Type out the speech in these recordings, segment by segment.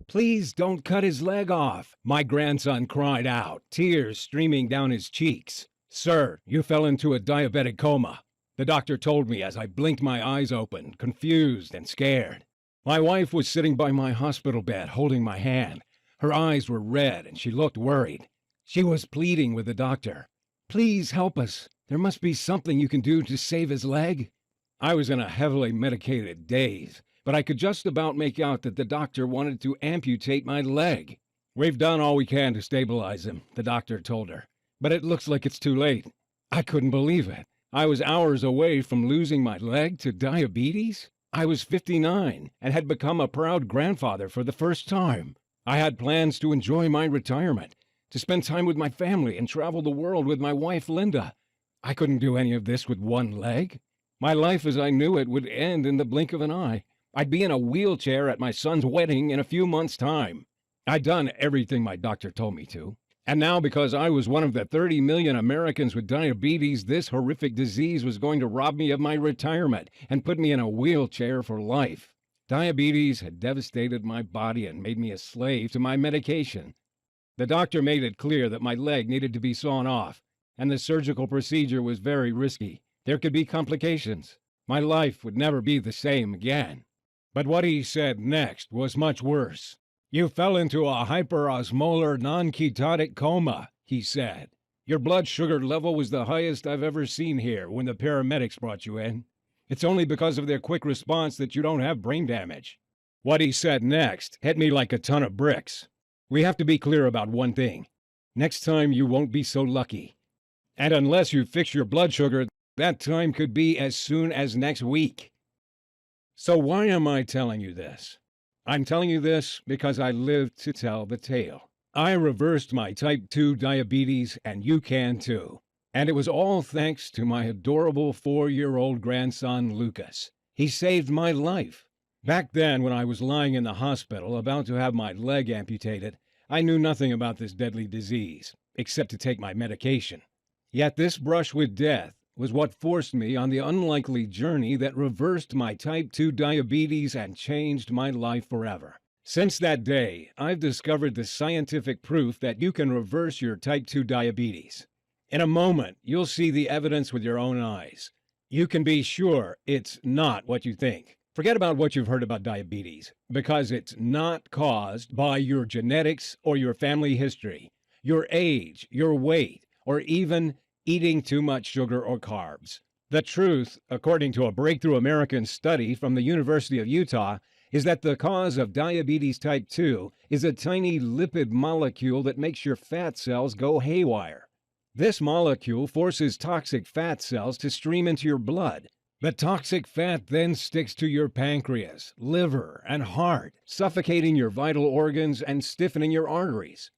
Please don't cut his leg off, my grandson cried out, tears streaming down his cheeks. Sir, you fell into a diabetic coma, the doctor told me as I blinked my eyes open, confused and scared. My wife was sitting by my hospital bed, holding my hand. Her eyes were red and she looked worried. She was pleading with the doctor. Please help us. There must be something you can do to save his leg. I was in a heavily medicated daze, but I could just about make out that the doctor wanted to amputate my leg. We've done all we can to stabilize him, the doctor told her, but it looks like it's too late. I couldn't believe it. I was hours away from losing my leg to diabetes. I was 59 and had become a proud grandfather for the first time. I had plans to enjoy my retirement, to spend time with my family and travel the world with my wife, Linda. I couldn't do any of this with one leg. My life as I knew it would end in the blink of an eye. I'd be in a wheelchair at my son's wedding in a few months' time. I'd done everything my doctor told me to. And now, because I was one of the 30 million Americans with diabetes, this horrific disease was going to rob me of my retirement and put me in a wheelchair for life. Diabetes had devastated my body and made me a slave to my medication. The doctor made it clear that my leg needed to be sawn off, and the surgical procedure was very risky. There could be complications. My life would never be the same again. But what he said next was much worse. You fell into a hyperosmolar non-ketotic coma, he said. Your blood sugar level was the highest I've ever seen here when the paramedics brought you in. It's only because of their quick response that you don't have brain damage. What he said next hit me like a ton of bricks. We have to be clear about one thing. Next time you won't be so lucky. And unless you fix your blood sugar, that time could be as soon as next week. So why am I telling you this? I'm telling you this because I lived to tell the tale. I reversed my type 2 diabetes, and you can too. And it was all thanks to my adorable 4-year-old grandson, Lucas. He saved my life. Back then, when I was lying in the hospital about to have my leg amputated, I knew nothing about this deadly disease, except to take my medication. Yet this brush with death was what forced me on the unlikely journey that reversed my type 2 diabetes and changed my life forever. Since that day, I've discovered the scientific proof that you can reverse your type 2 diabetes. In a moment, you'll see the evidence with your own eyes. You can be sure it's not what you think. Forget about what you've heard about diabetes, because it's not caused by your genetics or your family history, your age, your weight, or even eating too much sugar or carbs. The truth, according to a breakthrough American study from the University of Utah, is that the cause of diabetes type 2 is a tiny lipid molecule that makes your fat cells go haywire. This molecule forces toxic fat cells to stream into your blood. The toxic fat then sticks to your pancreas, liver, and heart, suffocating your vital organs and stiffening your arteries.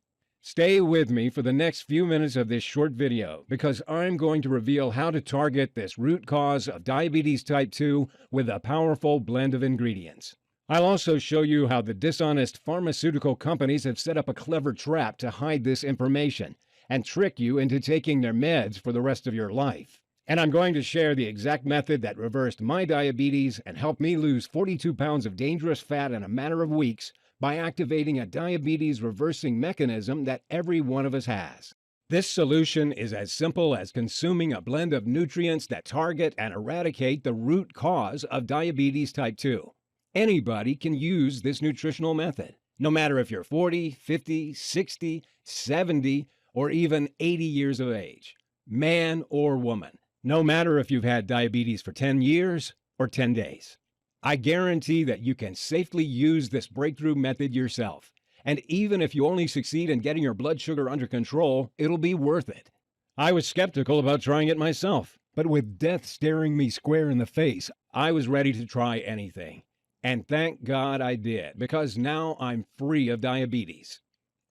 Stay with me for the next few minutes of this short video, because I'm going to reveal how to target this root cause of diabetes type 2 with a powerful blend of ingredients. I'll also show you how the dishonest pharmaceutical companies have set up a clever trap to hide this information and trick you into taking their meds for the rest of your life. And I'm going to share the exact method that reversed my diabetes and helped me lose 42 pounds of dangerous fat in a matter of weeks by activating a diabetes reversing mechanism that every one of us has. This solution is as simple as consuming a blend of nutrients that target and eradicate the root cause of diabetes type 2. Anybody can use this nutritional method, no matter if you're 40, 50, 60, 70, or even 80 years of age, man or woman, no matter if you've had diabetes for 10 years or 10 days. I guarantee that you can safely use this breakthrough method yourself. And even if you only succeed in getting your blood sugar under control, it'll be worth it. I was skeptical about trying it myself, but with death staring me square in the face, I was ready to try anything. And thank God I did, because now I'm free of diabetes.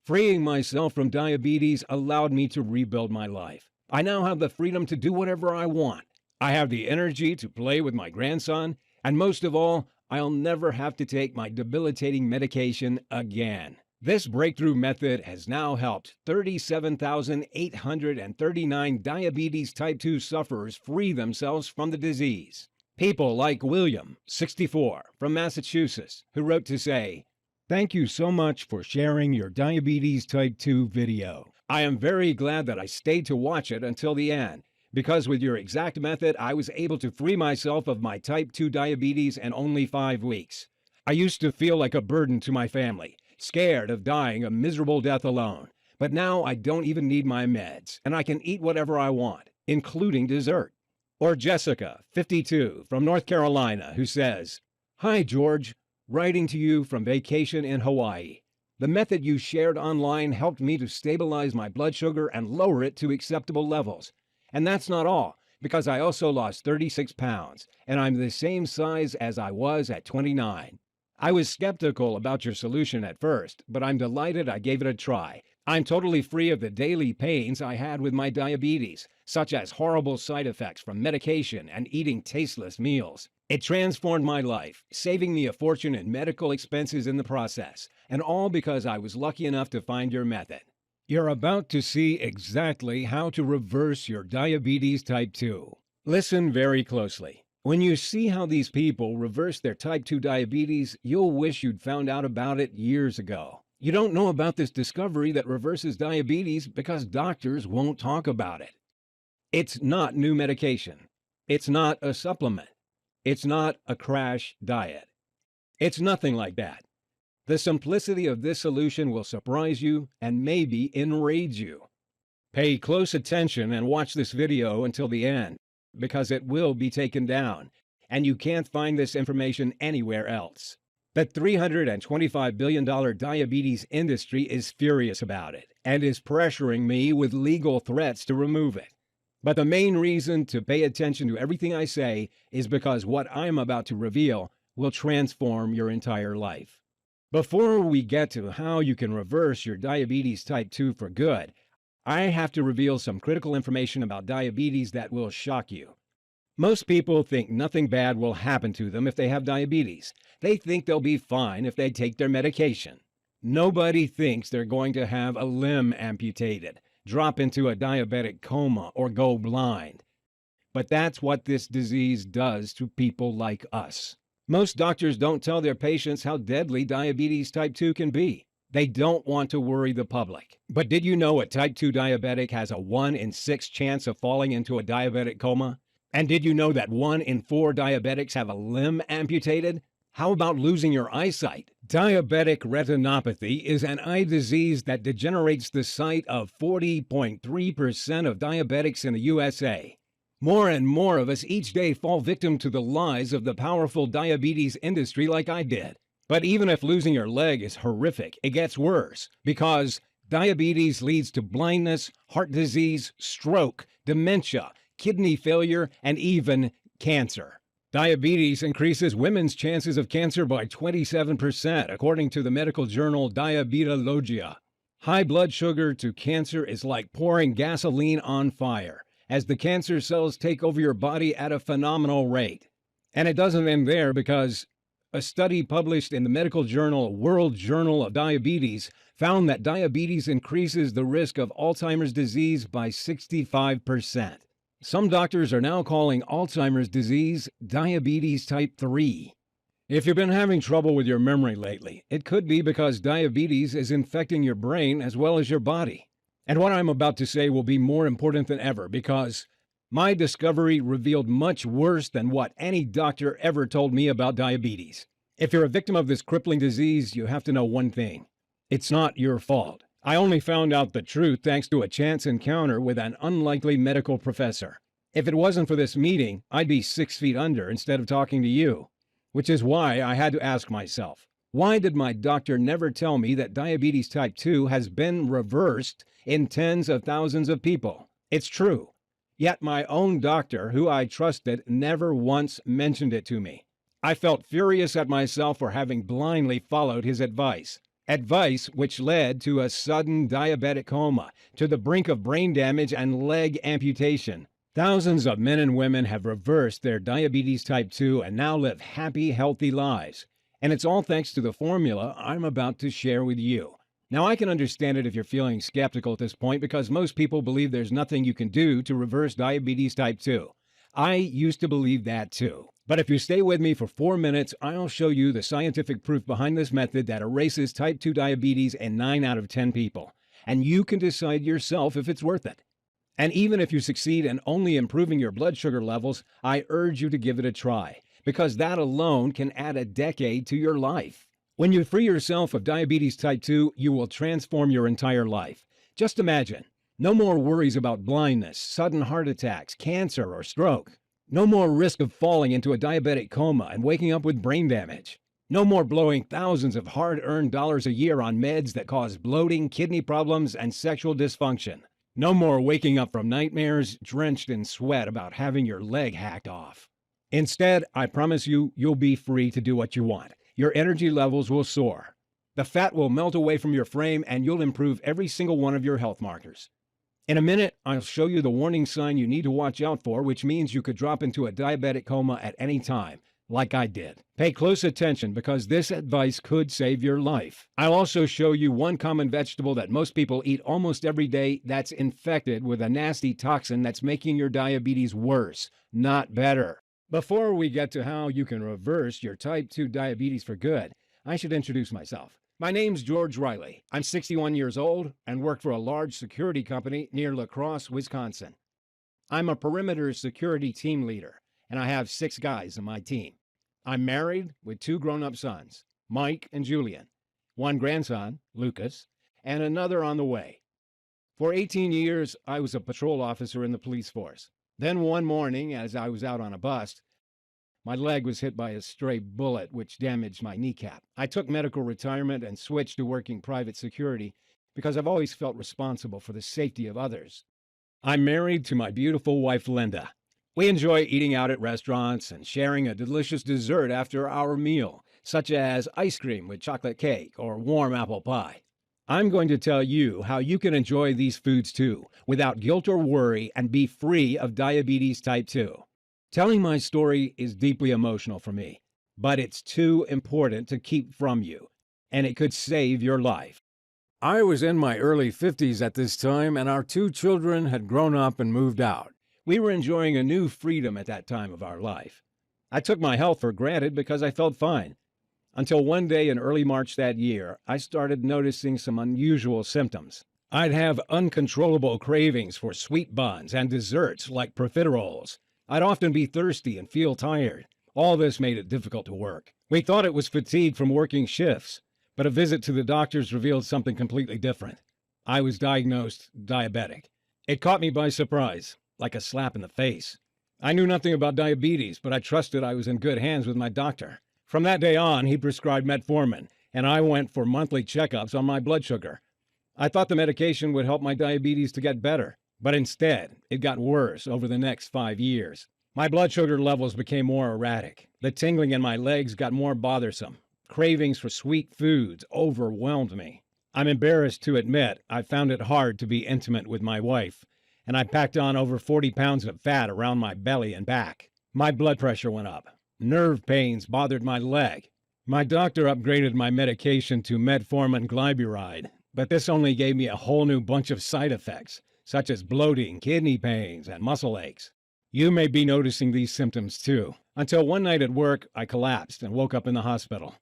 Freeing myself from diabetes allowed me to rebuild my life. I now have the freedom to do whatever I want. I have the energy to play with my grandson, and most of all, I'll never have to take my debilitating medication again. This breakthrough method has now helped 37,839 diabetes type 2 sufferers free themselves from the disease. People like William, 64, from Massachusetts, who wrote to say, Thank you so much for sharing your diabetes type 2 video. I am very glad that I stayed to watch it until the end, because with your exact method, I was able to free myself of my type 2 diabetes in only 5 weeks. I used to feel like a burden to my family, scared of dying a miserable death alone. But now I don't even need my meds, and I can eat whatever I want, including dessert. Or Jessica, 52, from North Carolina, who says, "Hi, George. Writing to you from vacation in Hawaii. The method you shared online helped me to stabilize my blood sugar and lower it to acceptable levels. And that's not all, because I also lost 36 pounds, and I'm the same size as I was at 29. I was skeptical about your solution at first, but I'm delighted I gave it a try. I'm totally free of the daily pains I had with my diabetes, such as horrible side effects from medication and eating tasteless meals. It transformed my life, saving me a fortune in medical expenses in the process, and all because I was lucky enough to find your method." You're about to see exactly how to reverse your diabetes type 2. Listen very closely. When you see how these people reverse their type 2 diabetes, you'll wish you'd found out about it years ago. You don't know about this discovery that reverses diabetes because doctors won't talk about it. It's not new medication. It's not a supplement. It's not a crash diet. It's nothing like that. The simplicity of this solution will surprise you and maybe enrage you. Pay close attention and watch this video until the end, because it will be taken down, and you can't find this information anywhere else. The $325 billion diabetes industry is furious about it and is pressuring me with legal threats to remove it. But the main reason to pay attention to everything I say is because what I'm about to reveal will transform your entire life. Before we get to how you can reverse your diabetes type 2 for good, I have to reveal some critical information about diabetes that will shock you. Most people think nothing bad will happen to them if they have diabetes. They think they'll be fine if they take their medication. Nobody thinks they're going to have a limb amputated, drop into a diabetic coma, or go blind. But that's what this disease does to people like us. Most doctors don't tell their patients how deadly diabetes type 2 can be. They don't want to worry the public. But did you know a type 2 diabetic has a 1 in 6 chance of falling into a diabetic coma? And did you know that 1 in 4 diabetics have a limb amputated? How about losing your eyesight? Diabetic retinopathy is an eye disease that degenerates the sight of 40.3% of diabetics in the USA. More and more of us each day fall victim to the lies of the powerful diabetes industry like I did. But even if losing your leg is horrific, it gets worse, because diabetes leads to blindness, heart disease, stroke, dementia, kidney failure, and even cancer. Diabetes increases women's chances of cancer by 27%, according to the medical journal Diabetologia. High blood sugar to cancer is like pouring gasoline on fire, as the cancer cells take over your body at a phenomenal rate. And it doesn't end there, because a study published in the medical journal World Journal of Diabetes found that diabetes increases the risk of Alzheimer's disease by 65%. Some doctors are now calling Alzheimer's disease diabetes type 3. If you've been having trouble with your memory lately, it could be because diabetes is infecting your brain as well as your body. And what I'm about to say will be more important than ever, because my discovery revealed much worse than what any doctor ever told me about diabetes. If you're a victim of this crippling disease, you have to know one thing. It's not your fault. I only found out the truth thanks to a chance encounter with an unlikely medical professor. If it wasn't for this meeting, I'd be 6 feet under instead of talking to you. Which is why I had to ask myself, why did my doctor never tell me that diabetes type 2 has been reversed in tens of thousands of people? It's true. Yet my own doctor, who I trusted, never once mentioned it to me. I felt furious at myself for having blindly followed his advice. Advice which led to a sudden diabetic coma, to the brink of brain damage and leg amputation. Thousands of men and women have reversed their diabetes type 2 and now live happy, healthy lives. And it's all thanks to the formula I'm about to share with you. Now, I can understand it if you're feeling skeptical at this point, because most people believe there's nothing you can do to reverse diabetes type 2. I used to believe that too. But if you stay with me for 4 minutes, I'll show you the scientific proof behind this method that erases type 2 diabetes in 9 out of 10 people. And you can decide yourself if it's worth it. And even if you succeed in only improving your blood sugar levels, I urge you to give it a try, because that alone can add a decade to your life. When you free yourself of diabetes type 2, you will transform your entire life. Just imagine, no more worries about blindness, sudden heart attacks, cancer, or stroke. No more risk of falling into a diabetic coma and waking up with brain damage. No more blowing thousands of hard-earned dollars a year on meds that cause bloating, kidney problems, and sexual dysfunction. No more waking up from nightmares drenched in sweat about having your leg hacked off. Instead, I promise you, you'll be free to do what you want. Your energy levels will soar. The fat will melt away from your frame, and you'll improve every single one of your health markers. In a minute, I'll show you the warning sign you need to watch out for, which means you could drop into a diabetic coma at any time, like I did. Pay close attention because this advice could save your life. I'll also show you one common vegetable that most people eat almost every day that's infected with a nasty toxin that's making your diabetes worse, not better. Before we get to how you can reverse your type 2 diabetes for good, I should introduce myself. My name's George Reilly. I'm 61 years old and work for a large security company near La Crosse, Wisconsin. I'm a perimeter security team leader, and I have 6 guys on my team. I'm married with 2 grown-up sons, Mike and Julian, 1 grandson, Lucas, and another on the way. For 18 years, I was a patrol officer in the police force. Then one morning, as I was out on a bust, my leg was hit by a stray bullet, which damaged my kneecap. I took medical retirement and switched to working private security because I've always felt responsible for the safety of others. I'm married to my beautiful wife, Linda. We enjoy eating out at restaurants and sharing a delicious dessert after our meal, such as ice cream with chocolate cake or warm apple pie. I'm going to tell you how you can enjoy these foods too, without guilt or worry, and be free of diabetes type 2. Telling my story is deeply emotional for me, but it's too important to keep from you, and it could save your life. I was in my early 50s at this time, and our 2 children had grown up and moved out. We were enjoying a new freedom at that time of our life. I took my health for granted because I felt fine. Until one day in early March that year, I started noticing some unusual symptoms. I'd have uncontrollable cravings for sweet buns and desserts like profiteroles. I'd often be thirsty and feel tired. All this made it difficult to work. We thought it was fatigue from working shifts, but a visit to the doctors revealed something completely different. I was diagnosed diabetic. It caught me by surprise, like a slap in the face. I knew nothing about diabetes, but I trusted I was in good hands with my doctor. From that day on, he prescribed metformin, and I went for monthly checkups on my blood sugar. I thought the medication would help my diabetes to get better. But instead, it got worse over the next 5 years. My blood sugar levels became more erratic. The tingling in my legs got more bothersome. Cravings for sweet foods overwhelmed me. I'm embarrassed to admit I found it hard to be intimate with my wife, and I packed on over 40 pounds of fat around my belly and back. My blood pressure went up. Nerve pains bothered my leg. My doctor upgraded my medication to metformin glyburide, but this only gave me a whole new bunch of side effects, such as bloating, kidney pains, and muscle aches. You may be noticing these symptoms too. Until one night at work, I collapsed and woke up in the hospital.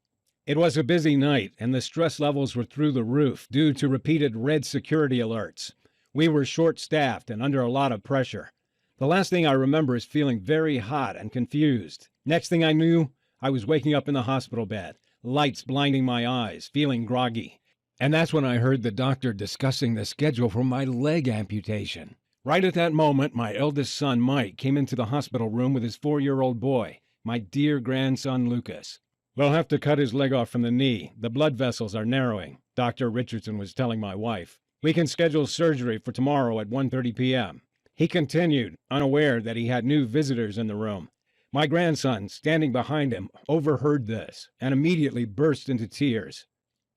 It was a busy night, and the stress levels were through the roof due to repeated red security alerts. We were short-staffed and under a lot of pressure. The last thing I remember is feeling very hot and confused. Next thing I knew, I was waking up in the hospital bed, lights blinding my eyes, feeling groggy. And that's when I heard the doctor discussing the schedule for my leg amputation. Right at that moment, my eldest son, Mike, came into the hospital room with his 4-year-old boy, my dear grandson, Lucas. We'll have to cut his leg off from the knee. The blood vessels are narrowing, Dr. Richardson was telling my wife. We can schedule surgery for tomorrow at 1:30 p.m. He continued, unaware that he had new visitors in the room. My grandson, standing behind him, overheard this and immediately burst into tears.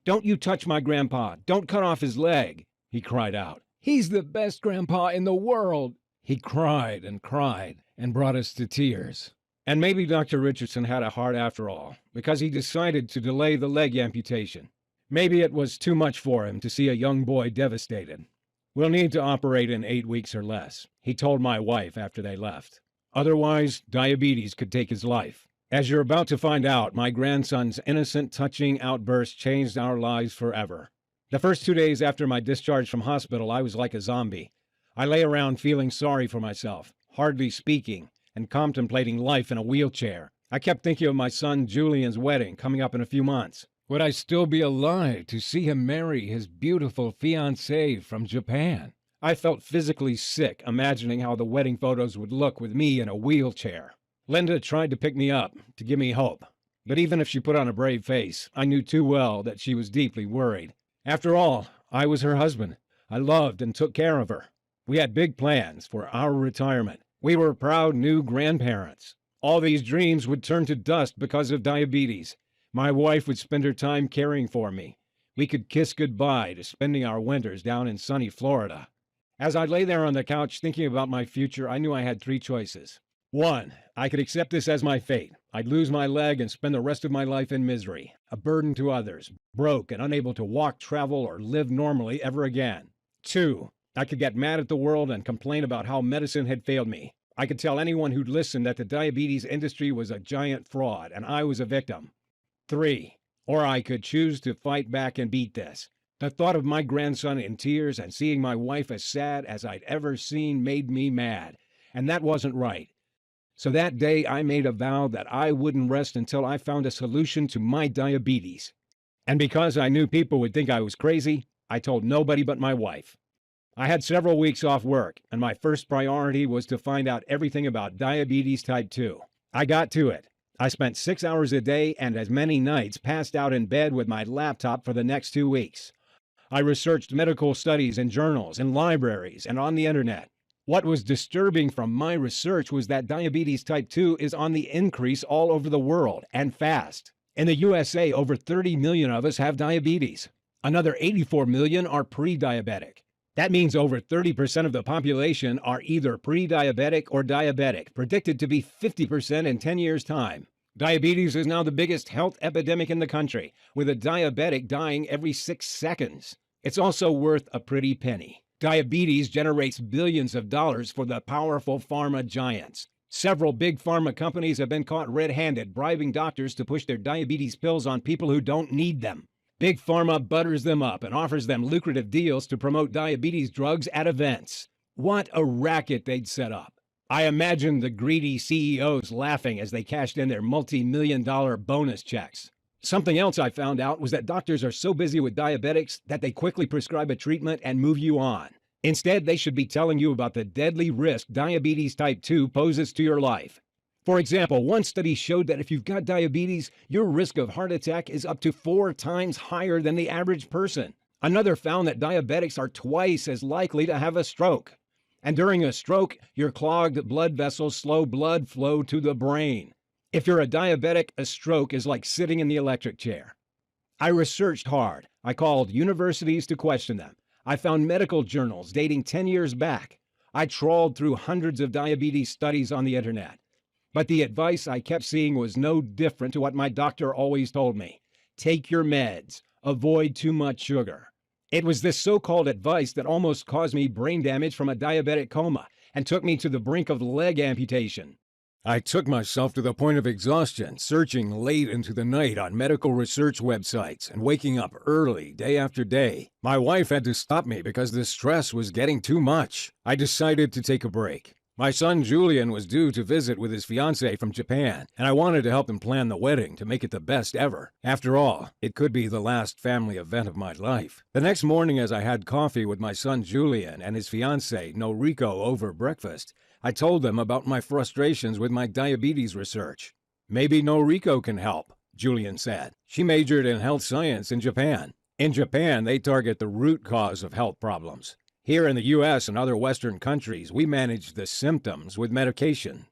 "Don't you touch my grandpa. Don't cut off his leg," he cried out. "He's the best grandpa in the world." He cried and brought us to tears. And maybe Dr. Richardson had a heart after all, because he decided to delay the leg amputation. Maybe it was too much for him to see a young boy devastated. "We'll need to operate in 8 weeks or less," he told my wife after they left. Otherwise, diabetes could take his life. As you're about to find out, my grandson's innocent, touching outburst changed our lives forever. The first 2 days after my discharge from hospital, I was like a zombie. I lay around feeling sorry for myself, hardly speaking, and contemplating life in a wheelchair. I kept thinking of my son Julian's wedding coming up in a few months. Would I still be alive to see him marry his beautiful fiancée from Japan? I felt physically sick imagining how the wedding photos would look with me in a wheelchair. Linda tried to pick me up, to give me hope. But even if she put on a brave face, I knew too well that she was deeply worried. After all, I was her husband. I loved and took care of her. We had big plans for our retirement. We were proud new grandparents. All these dreams would turn to dust because of diabetes. My wife would spend her time caring for me. We could kiss goodbye to spending our winters down in sunny Florida. As I lay there on the couch thinking about my future, I knew I had 3 choices. 1, I could accept this as my fate. I'd lose my leg and spend the rest of my life in misery, a burden to others, broke and unable to walk, travel, or live normally ever again. 2, I could get mad at the world and complain about how medicine had failed me. I could tell anyone who'd listen that the diabetes industry was a giant fraud and I was a victim. 3, or I could choose to fight back and beat this. The thought of my grandson in tears and seeing my wife as sad as I'd ever seen made me mad, and that wasn't right. So that day I made a vow that I wouldn't rest until I found a solution to my diabetes. And because I knew people would think I was crazy, I told nobody but my wife. I had several weeks off work, and my first priority was to find out everything about diabetes type 2. I got to it. I spent 6 hours a day and as many nights passed out in bed with my laptop for the next 2 weeks. I researched medical studies in journals, in libraries, and on the internet. What was disturbing from my research was that diabetes type 2 is on the increase all over the world, and fast. In the USA, over 30 million of us have diabetes. Another 84 million are pre-diabetic. That means over 30% of the population are either pre-diabetic or diabetic, predicted to be 50% in 10 years' time. Diabetes is now the biggest health epidemic in the country, with a diabetic dying every 6 seconds. It's also worth a pretty penny. Diabetes generates billions of dollars for the powerful pharma giants. Several big pharma companies have been caught red-handed bribing doctors to push their diabetes pills on people who don't need them. Big pharma butters them up and offers them lucrative deals to promote diabetes drugs at events. What a racket they'd set up. I imagine the greedy CEOs laughing as they cashed in their multi-million-dollar bonus checks. Something else I found out was that doctors are so busy with diabetics that they quickly prescribe a treatment and move you on. Instead, they should be telling you about the deadly risk diabetes type 2 poses to your life. For example, one study showed that if you've got diabetes, your risk of heart attack is up to 4 times higher than the average person. Another found that diabetics are twice as likely to have a stroke. And during a stroke, your clogged blood vessels slow blood flow to the brain. If you're a diabetic, a stroke is like sitting in the electric chair. I researched hard. I called universities to question them. I found medical journals dating 10 years back. I trawled through hundreds of diabetes studies on the internet. But the advice I kept seeing was no different to what my doctor always told me. Take your meds. Avoid too much sugar. It was this so-called advice that almost caused me brain damage from a diabetic coma and took me to the brink of leg amputation. I took myself to the point of exhaustion, searching late into the night on medical research websites and waking up early day after day. My wife had to stop me because the stress was getting too much. I decided to take a break. My son Julian was due to visit with his fiancée from Japan, and I wanted to help him plan the wedding to make it the best ever. After all, it could be the last family event of my life. The next morning, as I had coffee with my son Julian and his fiancée Noriko over breakfast, I told them about my frustrations with my diabetes research. Maybe Noriko can help, Julian said. She majored in health science in Japan. In Japan, they target the root cause of health problems. Here in the U.S. and other Western countries, we manage the symptoms with medication.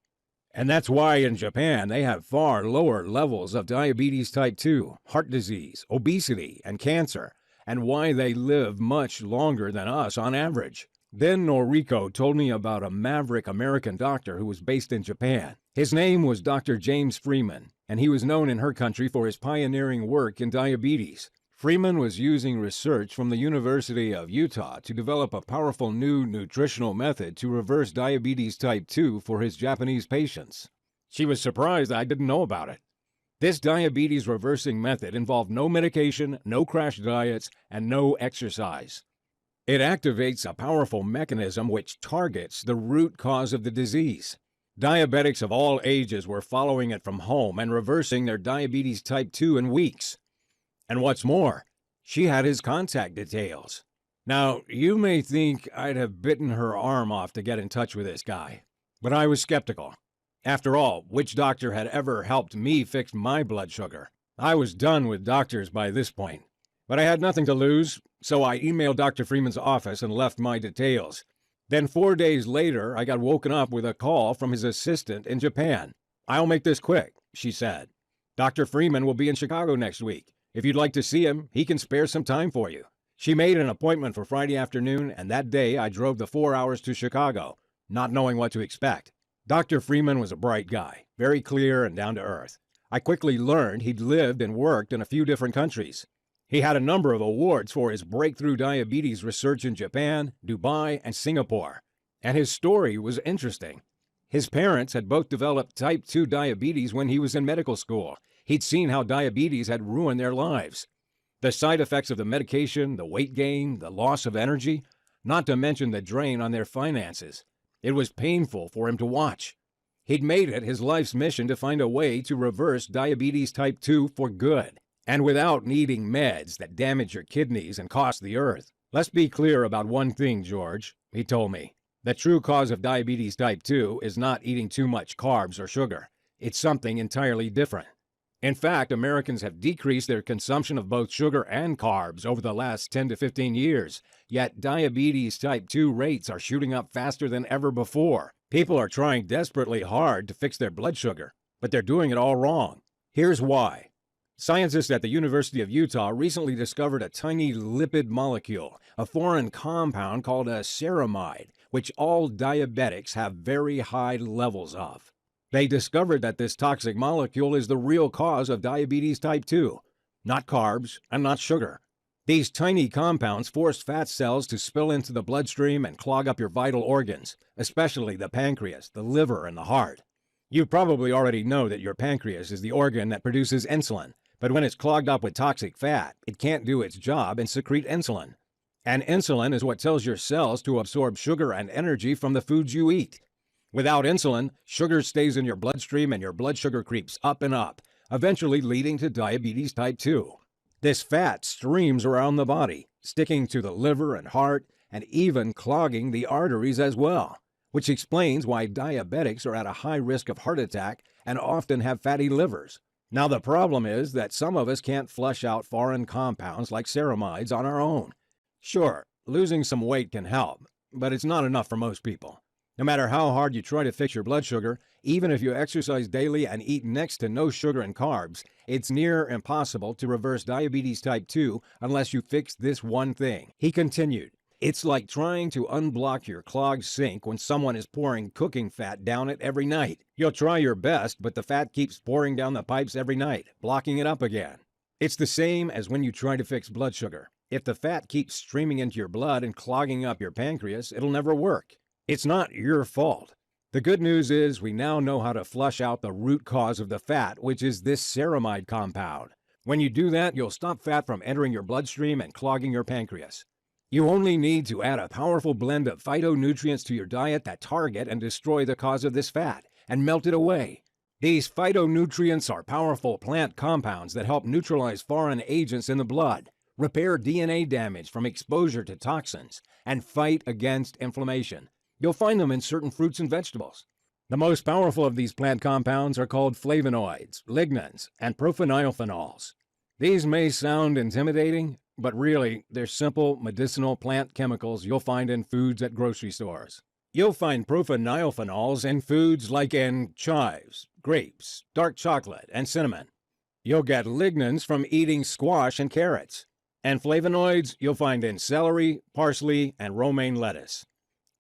And that's why in Japan, they have far lower levels of diabetes type 2, heart disease, obesity, and cancer, and why they live much longer than us on average. Then Noriko told me about a maverick American doctor who was based in Japan. His name was Dr. James Freeman, and he was known in her country for his pioneering work in diabetes. Freeman was using research from the University of Utah to develop a powerful new nutritional method to reverse diabetes type 2 for his Japanese patients. She was surprised I didn't know about it. This diabetes reversing method involved no medication, no crash diets, and no exercise. It activates a powerful mechanism which targets the root cause of the disease. Diabetics of all ages were following it from home and reversing their diabetes type 2 in weeks. And what's more, she had his contact details. Now, you may think I'd have bitten her arm off to get in touch with this guy, but I was skeptical. After all, which doctor had ever helped me fix my blood sugar? I was done with doctors by this point. But I had nothing to lose, so I emailed Dr. Freeman's office and left my details. Then 4 days later, I got woken up with a call from his assistant in Japan. "I'll make this quick," she said. "Dr. Freeman will be in Chicago next week. If you'd like to see him, he can spare some time for you." She made an appointment for Friday afternoon, and that day I drove the 4 hours to Chicago, not knowing what to expect. Dr. Freeman was a bright guy, very clear and down to earth. I quickly learned he'd lived and worked in a few different countries. He had a number of awards for his breakthrough diabetes research in Japan, Dubai, and Singapore. And his story was interesting. His parents had both developed type 2 diabetes when he was in medical school. He'd seen how diabetes had ruined their lives. The side effects of the medication, the weight gain, the loss of energy, not to mention the drain on their finances. It was painful for him to watch. He'd made it his life's mission to find a way to reverse diabetes type 2 for good, and without needing meds that damage your kidneys and cost the earth. "Let's be clear about one thing, George," he told me. "The true cause of diabetes type 2 is not eating too much carbs or sugar. It's something entirely different. In fact, Americans have decreased their consumption of both sugar and carbs over the last 10 to 15 years, yet diabetes type 2 rates are shooting up faster than ever before. People are trying desperately hard to fix their blood sugar, but they're doing it all wrong. Here's why. Scientists at the University of Utah recently discovered a tiny lipid molecule, a foreign compound called a ceramide, which all diabetics have very high levels of. They discovered that this toxic molecule is the real cause of diabetes type 2, not carbs and not sugar. These tiny compounds force fat cells to spill into the bloodstream and clog up your vital organs, especially the pancreas, the liver, and the heart. You probably already know that your pancreas is the organ that produces insulin, but when it's clogged up with toxic fat, it can't do its job and secrete insulin. And insulin is what tells your cells to absorb sugar and energy from the foods you eat. Without insulin, sugar stays in your bloodstream and your blood sugar creeps up and up, eventually leading to diabetes type 2. This fat streams around the body, sticking to the liver and heart, and even clogging the arteries as well, which explains why diabetics are at a high risk of heart attack and often have fatty livers. Now the problem is that some of us can't flush out foreign compounds like ceramides on our own. Sure, losing some weight can help, but it's not enough for most people. No matter how hard you try to fix your blood sugar, even if you exercise daily and eat next to no sugar and carbs, it's near impossible to reverse diabetes type 2 unless you fix this one thing. He continued, "It's like trying to unblock your clogged sink when someone is pouring cooking fat down it every night. You'll try your best, but the fat keeps pouring down the pipes every night, blocking it up again. It's the same as when you try to fix blood sugar. If the fat keeps streaming into your blood and clogging up your pancreas, it'll never work. It's not your fault. The good news is we now know how to flush out the root cause of the fat, which is this ceramide compound. When you do that, you'll stop fat from entering your bloodstream and clogging your pancreas. You only need to add a powerful blend of phytonutrients to your diet that target and destroy the cause of this fat and melt it away. These phytonutrients are powerful plant compounds that help neutralize foreign agents in the blood, repair DNA damage from exposure to toxins, and fight against inflammation. You'll find them in certain fruits and vegetables. The most powerful of these plant compounds are called flavonoids, lignans, and prophenols. These may sound intimidating, but really, they're simple medicinal plant chemicals you'll find in foods at grocery stores. You'll find prophenols in foods like in chives, grapes, dark chocolate, and cinnamon. You'll get lignans from eating squash and carrots. And flavonoids you'll find in celery, parsley, and romaine lettuce.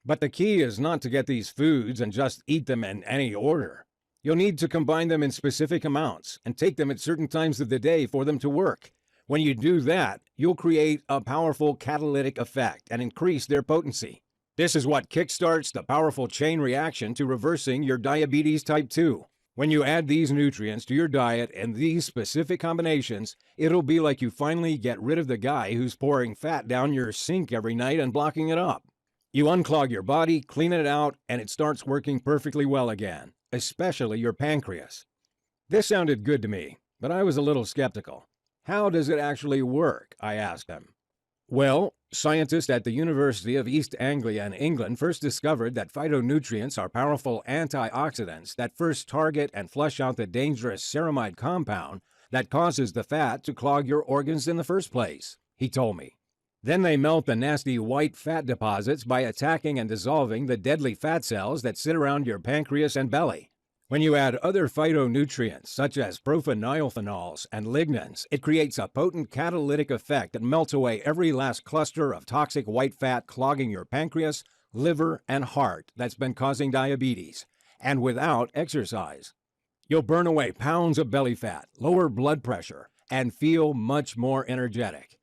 But the key is not to get these foods and just eat them in any order. You'll need to combine them in specific amounts and take them at certain times of the day for them to work. When you do that, you'll create a powerful catalytic effect and increase their potency. This is what kickstarts the powerful chain reaction to reversing your diabetes type 2. When you add these nutrients to your diet in these specific combinations, it'll be like you finally get rid of the guy who's pouring fat down your sink every night and blocking it up. You unclog your body, clean it out, and it starts working perfectly well again, especially your pancreas. This sounded good to me, but I was a little skeptical. How does it actually work? I asked him. Well, scientists at the University of East Anglia in England first discovered that phytonutrients are powerful antioxidants that first target and flush out the dangerous ceramide compound that causes the fat to clog your organs in the first place, he told me. Then they melt the nasty white fat deposits by attacking and dissolving the deadly fat cells that sit around your pancreas and belly. When you add other phytonutrients, such as profenylphenols and lignans, it creates a potent catalytic effect that melts away every last cluster of toxic white fat clogging your pancreas, liver, and heart that's been causing diabetes, and without exercise. You'll burn away pounds of belly fat, lower blood pressure, and feel much more energetic.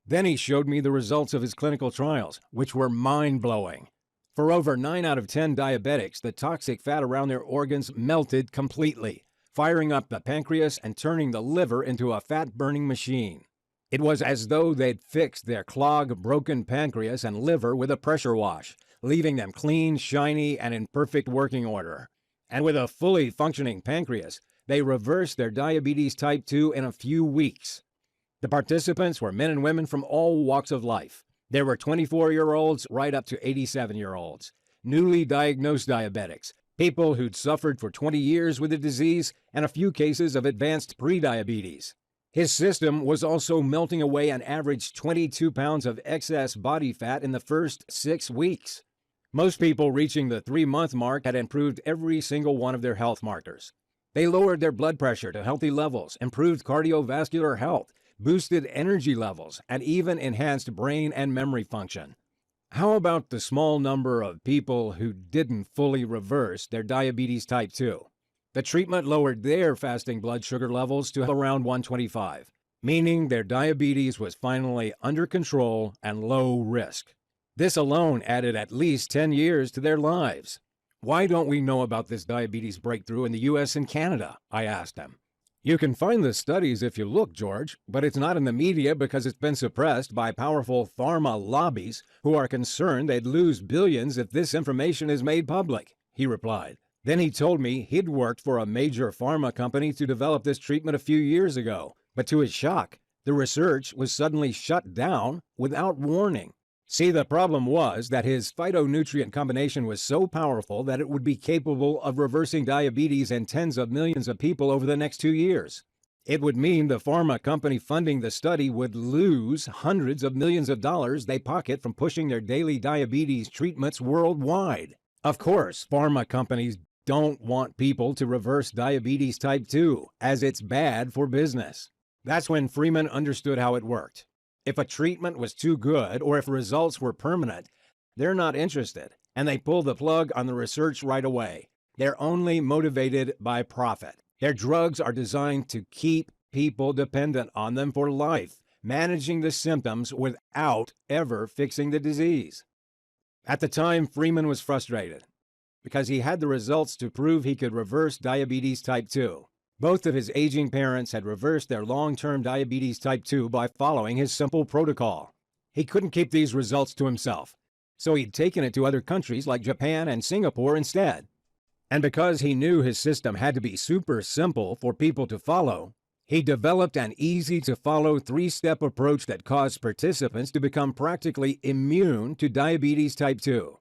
Then he showed me the results of his clinical trials, which were mind-blowing. For over 9 out of 10 diabetics, the toxic fat around their organs melted completely, firing up the pancreas and turning the liver into a fat-burning machine. It was as though they'd fixed their clogged, broken pancreas and liver with a pressure wash, leaving them clean, shiny, and in perfect working order. And with a fully functioning pancreas, they reversed their diabetes type 2 in a few weeks. The participants were men and women from all walks of life. There were 24-year-olds right up to 87-year-olds, newly diagnosed diabetics, people who'd suffered for 20 years with the disease, and a few cases of advanced prediabetes. His system was also melting away an average 22 pounds of excess body fat in the first 6 weeks. Most people reaching the 3-month mark had improved every single one of their health markers. They lowered their blood pressure to healthy levels, improved cardiovascular health, boosted energy levels, and even enhanced brain and memory function. How about the small number of people who didn't fully reverse their diabetes type 2? The treatment lowered their fasting blood sugar levels to around 125, meaning their diabetes was finally under control and low risk. This alone added at least 10 years to their lives. Why don't we know about this diabetes breakthrough in the US and Canada? I asked him. You can find the studies if you look, George, but it's not in the media because it's been suppressed by powerful pharma lobbies who are concerned they'd lose billions if this information is made public, he replied. Then he told me he'd worked for a major pharma company to develop this treatment a few years ago, but to his shock, the research was suddenly shut down without warning. See, the problem was that his phytonutrient combination was so powerful that it would be capable of reversing diabetes in tens of millions of people over the next 2 years. It would mean the pharma company funding the study would lose hundreds of millions of dollars they pocket from pushing their daily diabetes treatments worldwide. Of course, pharma companies don't want people to reverse diabetes type 2, as it's bad for business. That's when Freeman understood how it worked. If a treatment was too good or if results were permanent, they're not interested, and they pull the plug on the research right away. They're only motivated by profit. Their drugs are designed to keep people dependent on them for life, managing the symptoms without ever fixing the disease. At the time, Freeman was frustrated because he had the results to prove he could reverse diabetes type 2. Both of his aging parents had reversed their long-term diabetes type 2 by following his simple protocol. He couldn't keep these results to himself, so he'd taken it to other countries like Japan and Singapore instead. And because he knew his system had to be super simple for people to follow, he developed an easy-to-follow 3-step approach that caused participants to become practically immune to diabetes type 2.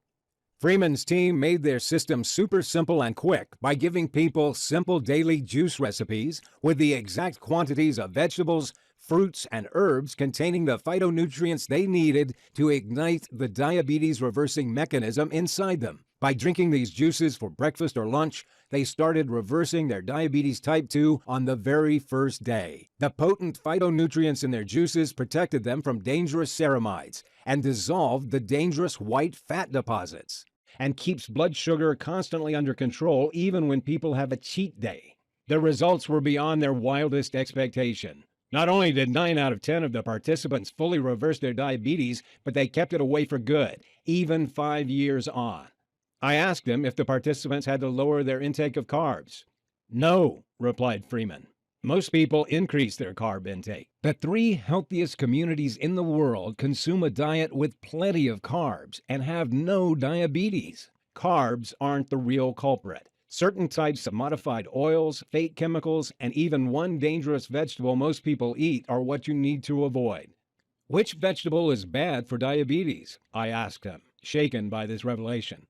Freeman's team made their system super simple and quick by giving people simple daily juice recipes with the exact quantities of vegetables, fruits, and herbs containing the phytonutrients they needed to ignite the diabetes-reversing mechanism inside them. By drinking these juices for breakfast or lunch, they started reversing their diabetes type 2 on the very first day. The potent phytonutrients in their juices protected them from dangerous ceramides and dissolved the dangerous white fat deposits, and keeps blood sugar constantly under control even when people have a cheat day. The results were beyond their wildest expectation. Not only did 9 out of 10 of the participants fully reverse their diabetes, but they kept it away for good, even 5 years on. I asked them if the participants had to lower their intake of carbs. No, replied Freeman. Most people increase their carb intake. The 3 healthiest communities in the world consume a diet with plenty of carbs and have no diabetes. Carbs aren't the real culprit. Certain types of modified oils, fake chemicals, and even one dangerous vegetable most people eat are what you need to avoid. Which vegetable is bad for diabetes? I asked him, shaken by this revelation.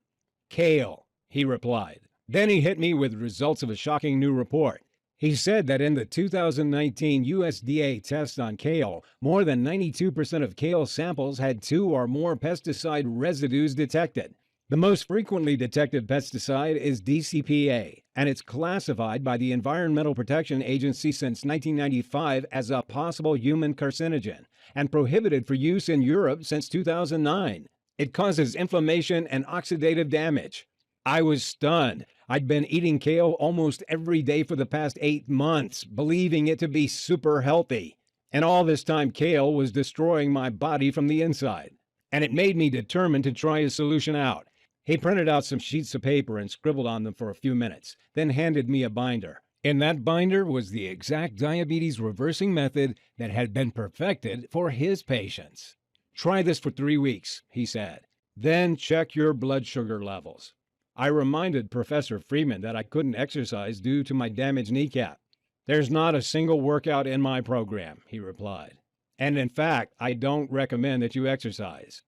Kale, he replied. Then he hit me with results of a shocking new report. He said that in the 2019 USDA test on kale, more than 92% of kale samples had 2 or more pesticide residues detected. The most frequently detected pesticide is DCPA, and it's classified by the Environmental Protection Agency since 1995 as a possible human carcinogen, and prohibited for use in Europe since 2009. It causes inflammation and oxidative damage. I was stunned. I'd been eating kale almost every day for the past 8 months, believing it to be super healthy. And all this time, kale was destroying my body from the inside. And it made me determined to try a solution out. He printed out some sheets of paper and scribbled on them for a few minutes, then handed me a binder. In that binder was the exact diabetes reversing method that had been perfected for his patients. Try this for 3 weeks, he said. Then check your blood sugar levels. I reminded Professor Freeman that I couldn't exercise due to my damaged kneecap. There's not a single workout in my program, he replied. And in fact, I don't recommend that you exercise.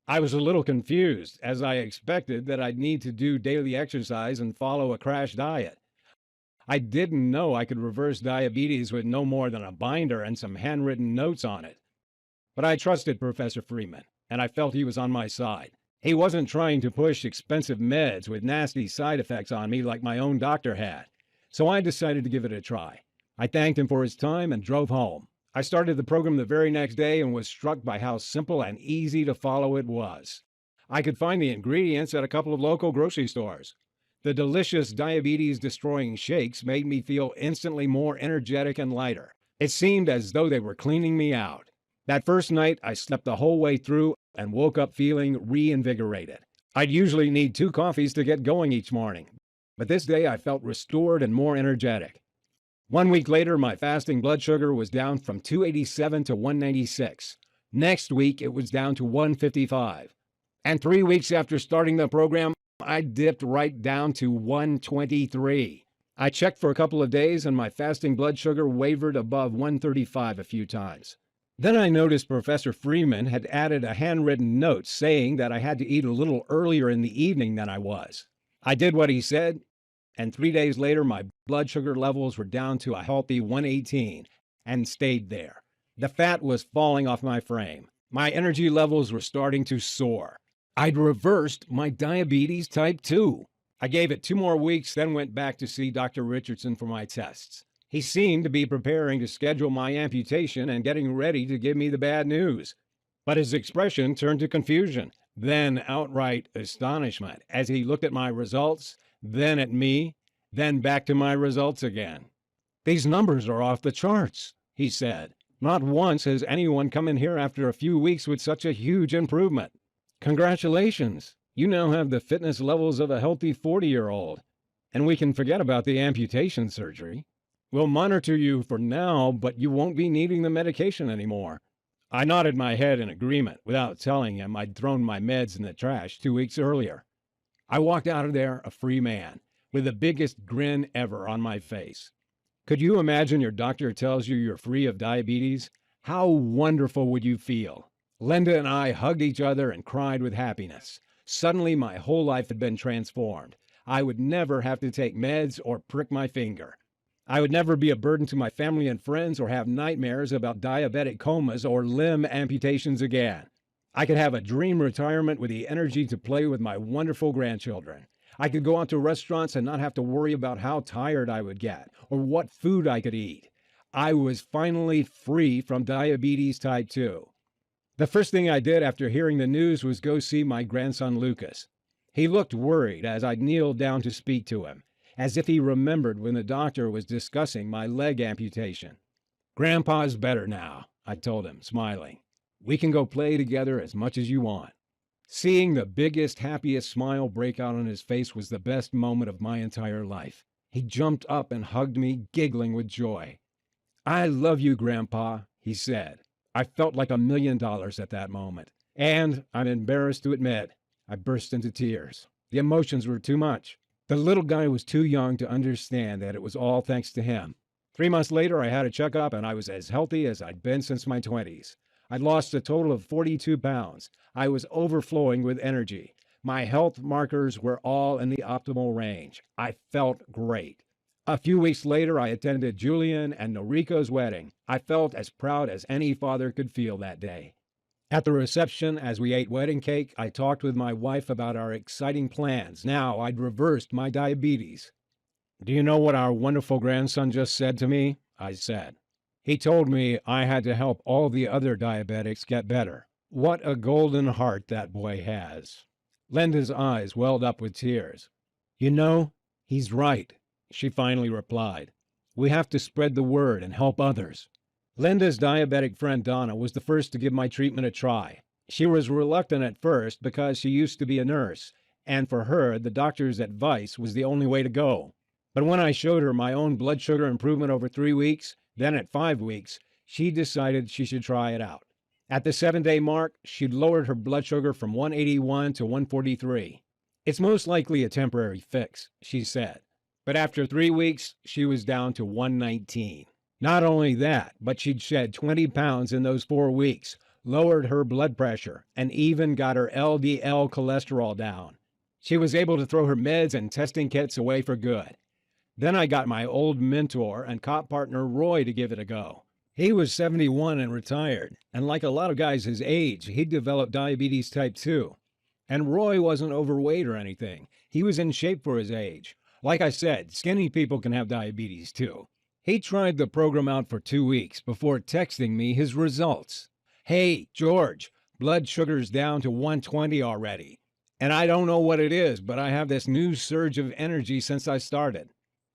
I was a little confused, as I expected that I'd need to do daily exercise and follow a crash diet. I didn't know I could reverse diabetes with no more than a binder and some handwritten notes on it. But I trusted Professor Freeman, and I felt he was on my side. He wasn't trying to push expensive meds with nasty side effects on me like my own doctor had. So I decided to give it a try. I thanked him for his time and drove home. I started the program the very next day and was struck by how simple and easy to follow it was. I could find the ingredients at a couple of local grocery stores. The delicious diabetes-destroying shakes made me feel instantly more energetic and lighter. It seemed as though they were cleaning me out. That first night, I slept the whole way through and woke up feeling reinvigorated. I'd usually need 2 coffees to get going each morning, but this day I felt restored and more energetic. 1 week later, my fasting blood sugar was down from 287 to 196. Next week, it was down to 155. And 3 weeks after starting the program, I dipped right down to 123. I checked for a couple of days and my fasting blood sugar wavered above 135 a few times. Then I noticed Professor Freeman had added a handwritten note saying that I had to eat a little earlier in the evening than I was. I did what he said, and 3 days later my blood sugar levels were down to a healthy 118 and stayed there. The fat was falling off my frame. My energy levels were starting to soar. I'd reversed my diabetes type 2. I gave it 2 more weeks, then went back to see Dr. Richardson for my tests. He seemed to be preparing to schedule my amputation and getting ready to give me the bad news. But his expression turned to confusion, then outright astonishment as he looked at my results, then at me, then back to my results again. "These numbers are off the charts," he said. "Not once has anyone come in here after a few weeks with such a huge improvement. Congratulations, you now have the fitness levels of a healthy 40-year-old, and we can forget about the amputation surgery. We'll monitor you for now, but you won't be needing the medication anymore." I nodded my head in agreement without telling him I'd thrown my meds in the trash 2 weeks earlier. I walked out of there a free man, with the biggest grin ever on my face. Could you imagine your doctor tells you you're free of diabetes? How wonderful would you feel? Linda and I hugged each other and cried with happiness. Suddenly, my whole life had been transformed. I would never have to take meds or prick my finger. I would never be a burden to my family and friends or have nightmares about diabetic comas or limb amputations again. I could have a dream retirement with the energy to play with my wonderful grandchildren. I could go out to restaurants and not have to worry about how tired I would get or what food I could eat. I was finally free from diabetes type 2. The first thing I did after hearing the news was go see my grandson Lucas. He looked worried as I kneeled down to speak to him, as if he remembered when the doctor was discussing my leg amputation. Grandpa's better now, I told him, smiling. We can go play together as much as you want. Seeing the biggest, happiest smile break out on his face was the best moment of my entire life. He jumped up and hugged me, giggling with joy. I love you, Grandpa, he said. I felt like $1,000,000 at that moment. And, I'm embarrassed to admit, I burst into tears. The emotions were too much. The little guy was too young to understand that it was all thanks to him. 3 months later, I had a checkup and I was as healthy as I'd been since my 20s. I'd lost a total of 42 pounds. I was overflowing with energy. My health markers were all in the optimal range. I felt great. A few weeks later, I attended Julian and Noriko's wedding. I felt as proud as any father could feel that day. At the reception, as we ate wedding cake, I talked with my wife about our exciting plans. Now I'd reversed my diabetes. Do you know what our wonderful grandson just said to me? I said. He told me I had to help all the other diabetics get better. What a golden heart that boy has. Linda's eyes welled up with tears. You know, he's right, she finally replied. We have to spread the word and help others. Linda's diabetic friend Donna was the first to give my treatment a try. She was reluctant at first because she used to be a nurse, and for her, the doctor's advice was the only way to go. But when I showed her my own blood sugar improvement over 3 weeks, then at 5 weeks, she decided she should try it out. At the 7-day mark, she'd lowered her blood sugar from 181 to 143. It's most likely a temporary fix, she said. But after 3 weeks, she was down to 119. Not only that, but she'd shed 20 pounds in those 4 weeks, lowered her blood pressure, and even got her LDL cholesterol down. She was able to throw her meds and testing kits away for good. Then I got my old mentor and cop partner Roy to give it a go. He was 71 and retired, and like a lot of guys his age, he'd developed diabetes type 2. And Roy wasn't overweight or anything. He was in shape for his age. Like I said, skinny people can have diabetes too. He tried the program out for 2 weeks before texting me his results. Hey, George, blood sugar's down to 120 already. And I don't know what it is, but I have this new surge of energy since I started.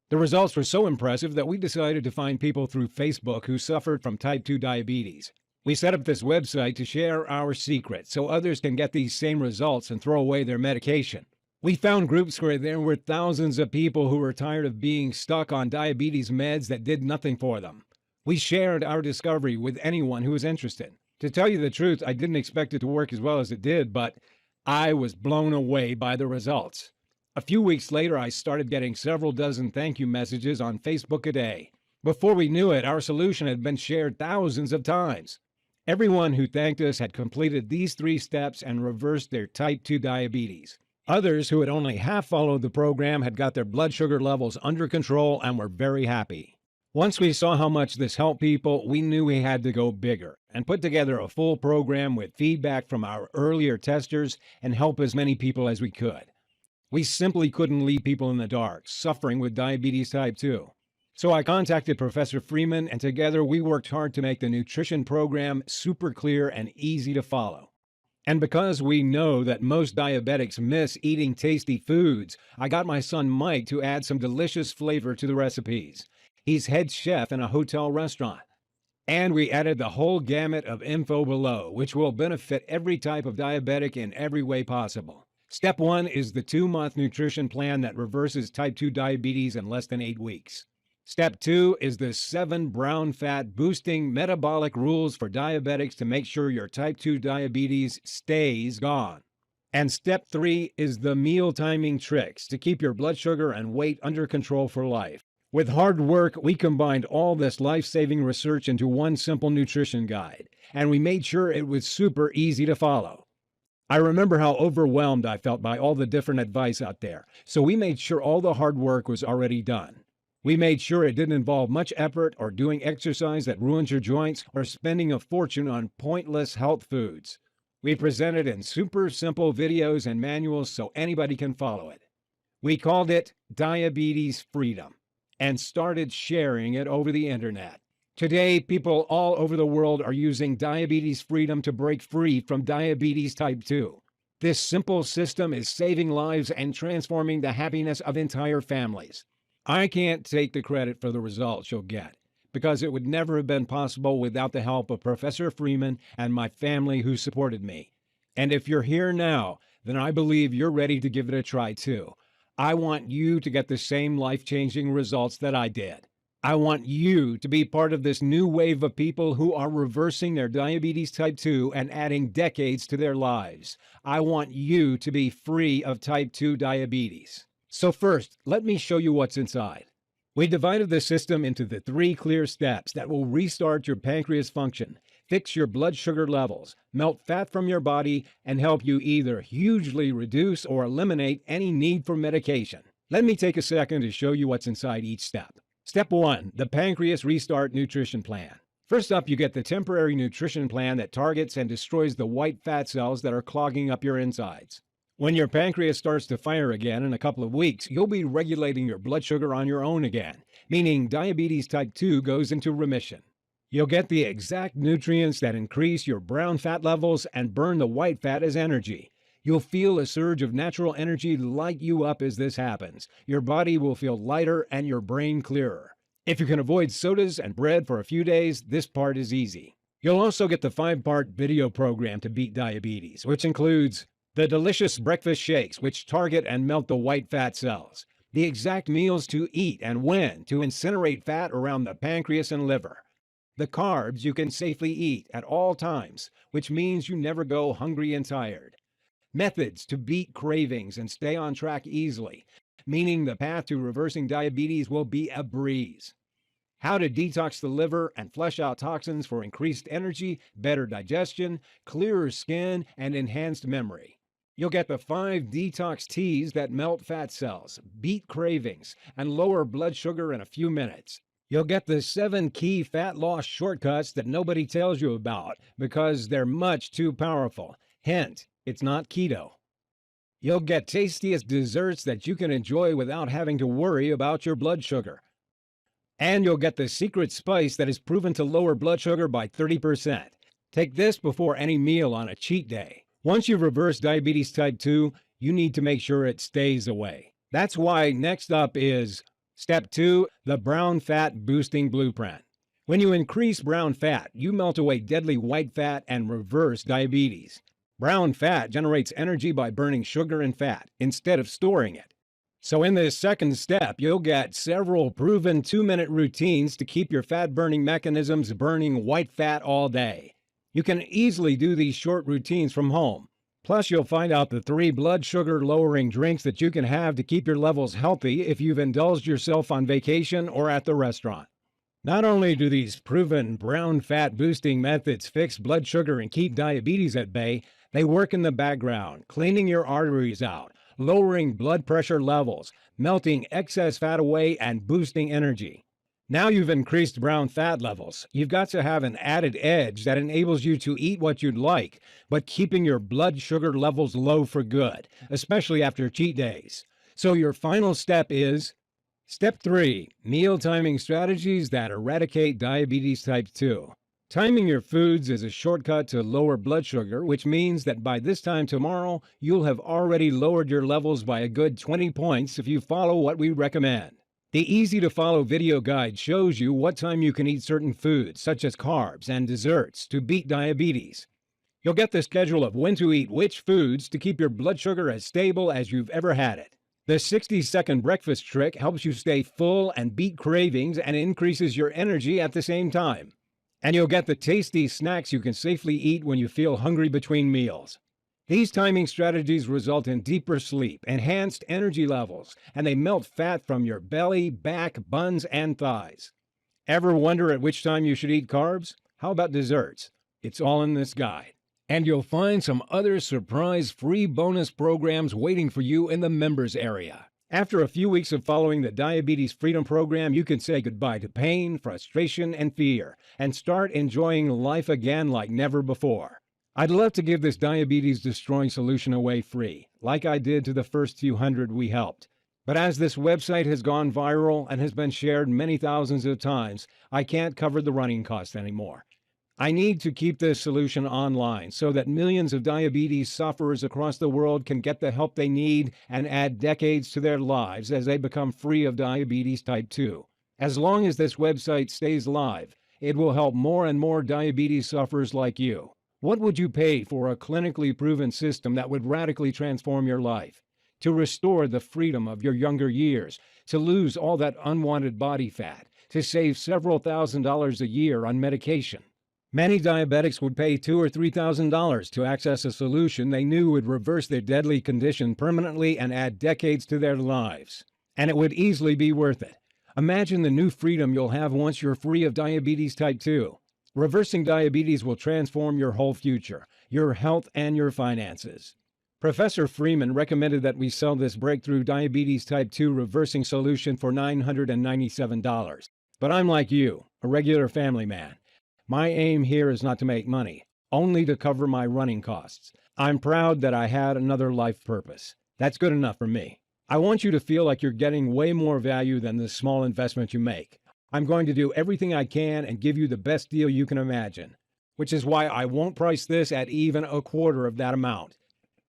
The results were so impressive that we decided to find people through Facebook who suffered from type 2 diabetes. We set up this website to share our secrets so others can get these same results and throw away their medication. We found groups where there were thousands of people who were tired of being stuck on diabetes meds that did nothing for them. We shared our discovery with anyone who was interested. To tell you the truth, I didn't expect it to work as well as it did, but I was blown away by the results. A few weeks later, I started getting several dozen thank you messages on Facebook a day. Before we knew it, our solution had been shared thousands of times. Everyone who thanked us had completed these 3 steps and reversed their type 2 diabetes. Others who had only half followed the program had got their blood sugar levels under control and were very happy. Once we saw how much this helped people, we knew we had to go bigger and put together a full program with feedback from our earlier testers and help as many people as we could. We simply couldn't leave people in the dark, suffering with diabetes type 2. So I contacted Professor Freeman, and together we worked hard to make the nutrition program super clear and easy to follow. And because we know that most diabetics miss eating tasty foods, I got my son Mike to add some delicious flavor to the recipes. He's head chef in a hotel restaurant. And we added the whole gamut of info below, which will benefit every type of diabetic in every way possible. Step 1 is the 2-month nutrition plan that reverses type 2 diabetes in less than 8 weeks. Step 2 is the 7 brown fat boosting metabolic rules for diabetics to make sure your type 2 diabetes stays gone. And step 3 is the meal timing tricks to keep your blood sugar and weight under control for life. With hard work, we combined all this life-saving research into one simple nutrition guide, and we made sure it was super easy to follow. I remember how overwhelmed I felt by all the different advice out there, so we made sure all the hard work was already done. We made sure it didn't involve much effort or doing exercise that ruins your joints or spending a fortune on pointless health foods. We presented in super simple videos and manuals so anybody can follow it. We called it Diabetes Freedom and started sharing it over the internet. Today, people all over the world are using Diabetes Freedom to break free from diabetes type 2. This simple system is saving lives and transforming the happiness of entire families. I can't take the credit for the results you'll get, because it would never have been possible without the help of Professor Freeman and my family who supported me. And if you're here now, then I believe you're ready to give it a try too. I want you to get the same life-changing results that I did. I want you to be part of this new wave of people who are reversing their diabetes type 2 and adding decades to their lives. I want you to be free of type 2 diabetes. So first, let me show you what's inside. We divided the system into the 3 clear steps that will restart your pancreas function, fix your blood sugar levels, melt fat from your body, and help you either hugely reduce or eliminate any need for medication. Let me take a second to show you what's inside each step. Step 1, the Pancreas Restart Nutrition Plan. First up, you get the temporary nutrition plan that targets and destroys the white fat cells that are clogging up your insides. When your pancreas starts to fire again in a couple of weeks, you'll be regulating your blood sugar on your own again, meaning diabetes type 2 goes into remission. You'll get the exact nutrients that increase your brown fat levels and burn the white fat as energy. You'll feel a surge of natural energy light you up as this happens. Your body will feel lighter and your brain clearer. If you can avoid sodas and bread for a few days, this part is easy. You'll also get the 5-part video program to beat diabetes, which includes the delicious breakfast shakes, which target and melt the white fat cells, the exact meals to eat and when to incinerate fat around the pancreas and liver, the carbs you can safely eat at all times, which means you never go hungry and tired, methods to beat cravings and stay on track easily, meaning the path to reversing diabetes will be a breeze. How to detox the liver and flush out toxins for increased energy, better digestion, clearer skin, and enhanced memory. You'll get the 5 detox teas that melt fat cells, beat cravings, and lower blood sugar in a few minutes. You'll get the 7 key fat loss shortcuts that nobody tells you about because they're much too powerful. Hint, it's not keto. You'll get tastiest desserts that you can enjoy without having to worry about your blood sugar. And you'll get the secret spice that is proven to lower blood sugar by 30%. Take this before any meal on a cheat day. Once you've reversed diabetes type 2, you need to make sure it stays away. That's why next up is Step 2, the Brown Fat Boosting Blueprint. When you increase brown fat, you melt away deadly white fat and reverse diabetes. Brown fat generates energy by burning sugar and fat instead of storing it. So in this second step, you'll get several proven 2-minute routines to keep your fat-burning mechanisms burning white fat all day. You can easily do these short routines from home. Plus, you'll find out the 3 blood sugar-lowering drinks that you can have to keep your levels healthy if you've indulged yourself on vacation or at the restaurant. Not only do these proven brown fat-boosting methods fix blood sugar and keep diabetes at bay, they work in the background, cleaning your arteries out, lowering blood pressure levels, melting excess fat away, and boosting energy. Now you've increased brown fat levels. You've got to have an added edge that enables you to eat what you'd like, but keeping your blood sugar levels low for good, especially after cheat days. So your final step is Step 3, meal timing strategies that eradicate diabetes type 2. Timing your foods is a shortcut to lower blood sugar, which means that by this time tomorrow, you'll have already lowered your levels by a good 20 points if you follow what we recommend. The easy-to-follow video guide shows you what time you can eat certain foods, such as carbs and desserts, to beat diabetes. You'll get the schedule of when to eat which foods to keep your blood sugar as stable as you've ever had it. The 60-second breakfast trick helps you stay full and beat cravings and increases your energy at the same time. And you'll get the tasty snacks you can safely eat when you feel hungry between meals. These timing strategies result in deeper sleep, enhanced energy levels, and they melt fat from your belly, back, buns, and thighs. Ever wonder at which time you should eat carbs? How about desserts? It's all in this guide. And you'll find some other surprise free bonus programs waiting for you in the members area. After a few weeks of following the Diabetes Freedom Program, you can say goodbye to pain, frustration, and fear, and start enjoying life again like never before. I'd love to give this diabetes-destroying solution away free, like I did to the first few hundred we helped. But as this website has gone viral and has been shared many thousands of times, I can't cover the running costs anymore. I need to keep this solution online so that millions of diabetes sufferers across the world can get the help they need and add decades to their lives as they become free of diabetes type 2. As long as this website stays live, it will help more and more diabetes sufferers like you. What would you pay for a clinically proven system that would radically transform your life? To restore the freedom of your younger years, to lose all that unwanted body fat, to save several $1,000s a year on medication. Many diabetics would pay $2,000 or $3,000 to access a solution they knew would reverse their deadly condition permanently and add decades to their lives. And it would easily be worth it. Imagine the new freedom you'll have once you're free of diabetes type 2. Reversing diabetes will transform your whole future, your health, and your finances. Professor Freeman recommended that we sell this breakthrough diabetes type 2 reversing solution for $997. But I'm like you, a regular family man. My aim here is not to make money, only to cover my running costs. I'm proud that I had another life purpose. That's good enough for me. I want you to feel like you're getting way more value than the small investment you make. I'm going to do everything I can and give you the best deal you can imagine, which is why I won't price this at even a quarter of that amount.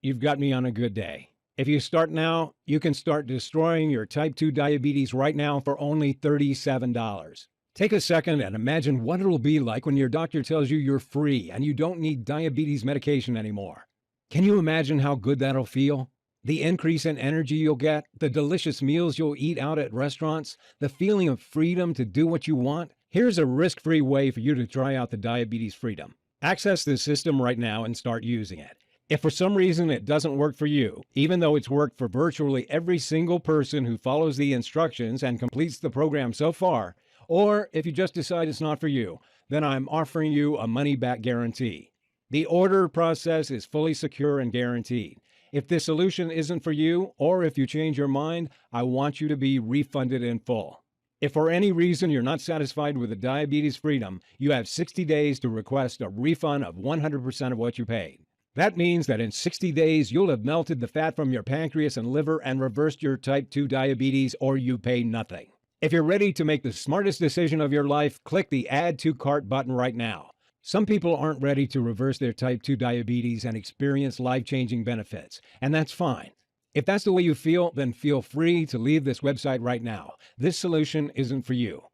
You've got me on a good day. If you start now, you can start destroying your type 2 diabetes right now for only $37. Take a second and imagine what it'll be like when your doctor tells you you're free and you don't need diabetes medication anymore. Can you imagine how good that'll feel? The increase in energy you'll get, the delicious meals you'll eat out at restaurants, the feeling of freedom to do what you want. Here's a risk-free way for you to try out the diabetes freedom. Access this system right now and start using it. If for some reason it doesn't work for you, even though it's worked for virtually every single person who follows the instructions and completes the program so far, or if you just decide it's not for you, then I'm offering you a money-back guarantee. The order process is fully secure and guaranteed. If this solution isn't for you, or if you change your mind, I want you to be refunded in full. If for any reason you're not satisfied with the diabetes freedom, you have 60 days to request a refund of 100% of what you paid. That means that in 60 days, you'll have melted the fat from your pancreas and liver and reversed your type 2 diabetes, or you pay nothing. If you're ready to make the smartest decision of your life, click the Add to Cart button right now. Some people aren't ready to reverse their type 2 diabetes and experience life-changing benefits, and that's fine. If that's the way you feel, then feel free to leave this website right now. This solution isn't for you.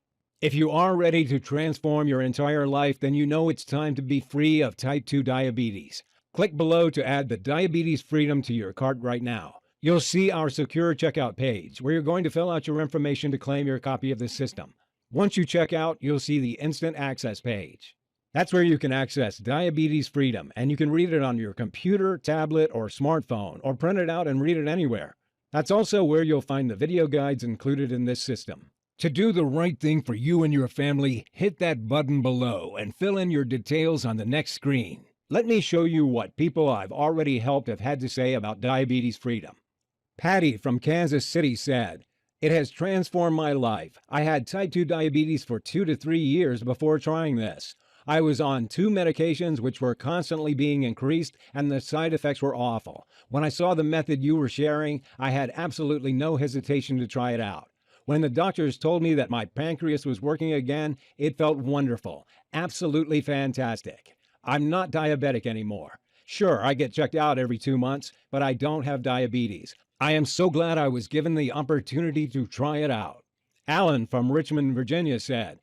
If you are ready to transform your entire life, then you know it's time to be free of type 2 diabetes. Click below to add the diabetes freedom to your cart right now. You'll see our secure checkout page where you're going to fill out your information to claim your copy of the system. Once you check out, you'll see the instant access page. That's where you can access diabetes freedom, and you can read it on your computer, tablet, or smartphone, or print it out and read it anywhere. That's also where you'll find the video guides included in this system. To do the right thing for you and your family, hit that button below and fill in your details on the next screen. Let me show you what people I've already helped have had to say about diabetes freedom. Patty from Kansas City said, "It has transformed my life. I had type 2 diabetes for 2 to 3 years before trying this. I was on 2 medications which were constantly being increased, and the side effects were awful. When I saw the method you were sharing, I had absolutely no hesitation to try it out. When the doctors told me that my pancreas was working again, it felt wonderful, absolutely fantastic. I'm not diabetic anymore. Sure, I get checked out every 2 months, but I don't have diabetes. I am so glad I was given the opportunity to try it out." Alan from Richmond, Virginia said,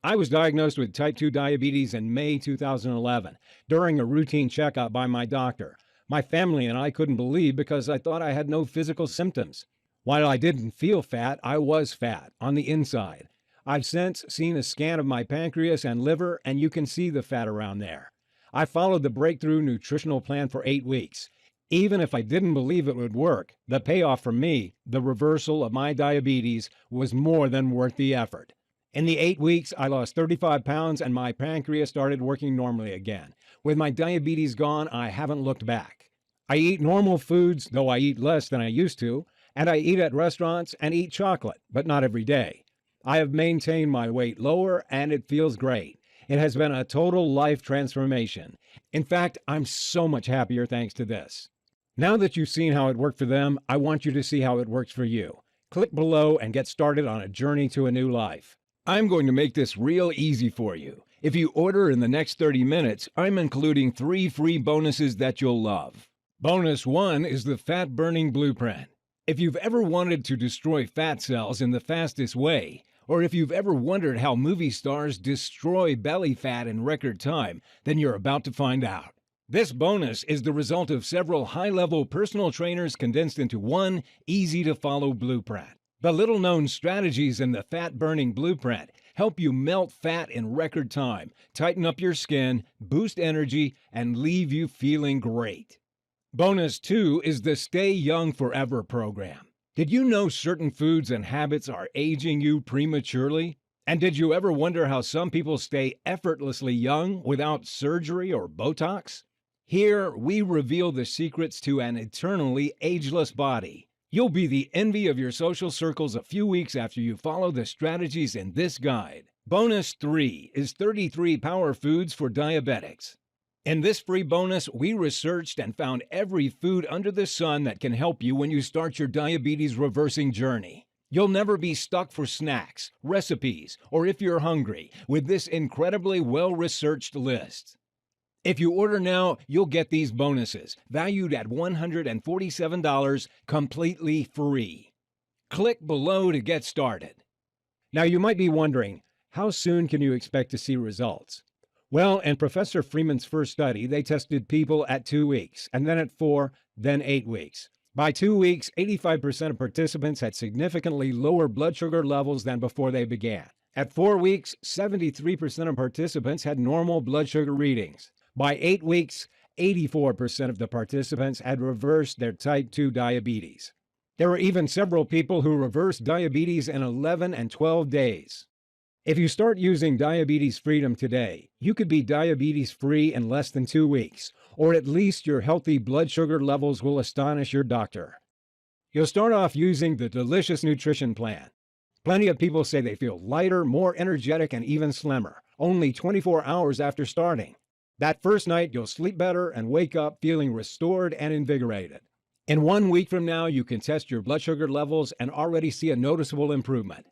"I was diagnosed with type 2 diabetes in May 2011 during a routine checkup by my doctor. My family and I couldn't believe because I thought I had no physical symptoms. While I didn't feel fat, I was fat on the inside. I've since seen a scan of my pancreas and liver, and you can see the fat around there. I followed the breakthrough nutritional plan for 8 weeks. Even if I didn't believe it would work, the payoff for me, the reversal of my diabetes, was more than worth the effort. In the 8 weeks, I lost 35 pounds and my pancreas started working normally again. With my diabetes gone, I haven't looked back. I eat normal foods, though I eat less than I used to, and I eat at restaurants and eat chocolate, but not every day. I have maintained my weight lower and it feels great. It has been a total life transformation. In fact, I'm so much happier thanks to this." Now that you've seen how it worked for them, I want you to see how it works for you. Click below and get started on a journey to a new life. I'm going to make this real easy for you. If you order in the next 30 minutes, I'm including 3 free bonuses that you'll love. Bonus 1 is the Fat Burning Blueprint. If you've ever wanted to destroy fat cells in the fastest way, or if you've ever wondered how movie stars destroy belly fat in record time, then you're about to find out. This bonus is the result of several high-level personal trainers condensed into one easy-to-follow blueprint. The little-known strategies in the fat-burning blueprint help you melt fat in record time, tighten up your skin, boost energy, and leave you feeling great. Bonus 2 is the Stay Young Forever program. Did you know certain foods and habits are aging you prematurely? And did you ever wonder how some people stay effortlessly young without surgery or Botox? Here, we reveal the secrets to an eternally ageless body. You'll be the envy of your social circles a few weeks after you follow the strategies in this guide. Bonus 3 is 33 power foods for diabetics. In this free bonus, we researched and found every food under the sun that can help you when you start your diabetes reversing journey. You'll never be stuck for snacks, recipes, or if you're hungry with this incredibly well-researched list. If you order now, you'll get these bonuses, valued at $147, completely free. Click below to get started. Now you might be wondering, how soon can you expect to see results? Well, in Professor Freeman's first study, they tested people at 2 weeks, and then at 4, then 8 weeks. By 2 weeks, 85% of participants had significantly lower blood sugar levels than before they began. At 4 weeks, 73% of participants had normal blood sugar readings. By 8 weeks, 84% of the participants had reversed their type 2 diabetes. There were even several people who reversed diabetes in 11 and 12 days. If you start using Diabetes Freedom today, you could be diabetes-free in less than 2 weeks, or at least your healthy blood sugar levels will astonish your doctor. You'll start off using the delicious nutrition plan. Plenty of people say they feel lighter, more energetic, and even slimmer, only 24 hours after starting. That first night, you'll sleep better and wake up feeling restored and invigorated. In 1 week from now, you can test your blood sugar levels and already see a noticeable improvement.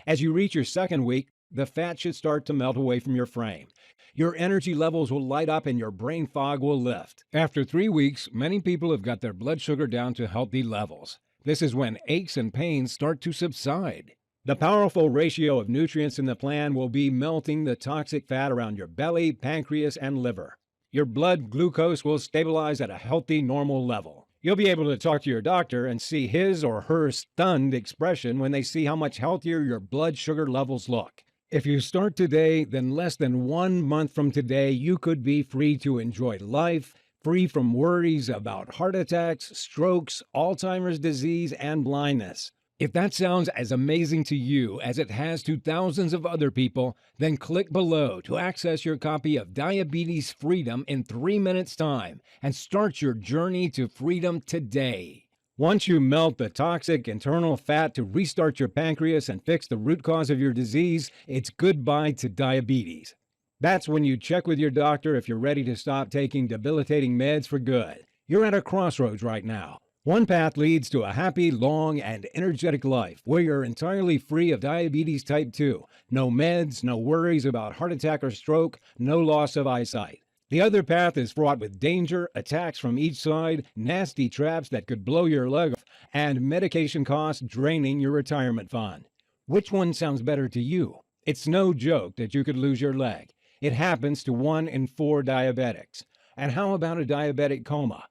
As you reach your second week, the fat should start to melt away from your frame. Your energy levels will light up and your brain fog will lift. After 3 weeks, many people have got their blood sugar down to healthy levels. This is when aches and pains start to subside. The powerful ratio of nutrients in the plan will be melting the toxic fat around your belly, pancreas, and liver. Your blood glucose will stabilize at a healthy, normal level. You'll be able to talk to your doctor and see his or her stunned expression when they see how much healthier your blood sugar levels look. If you start today, then less than 1 month from today, you could be free to enjoy life, free from worries about heart attacks, strokes, Alzheimer's disease, and blindness. If that sounds as amazing to you as it has to thousands of other people, then click below to access your copy of Diabetes Freedom in 3 minutes' time and start your journey to freedom today. Once you melt the toxic internal fat to restart your pancreas and fix the root cause of your disease, it's goodbye to diabetes. That's when you check with your doctor if you're ready to stop taking debilitating meds for good. You're at a crossroads right now. One path leads to a happy, long, and energetic life where you're entirely free of diabetes type 2. No meds, no worries about heart attack or stroke, no loss of eyesight. The other path is fraught with danger, attacks from each side, nasty traps that could blow your leg off, and medication costs draining your retirement fund. Which one sounds better to you? It's no joke that you could lose your leg. It happens to 1 in 4 diabetics. And how about a diabetic coma?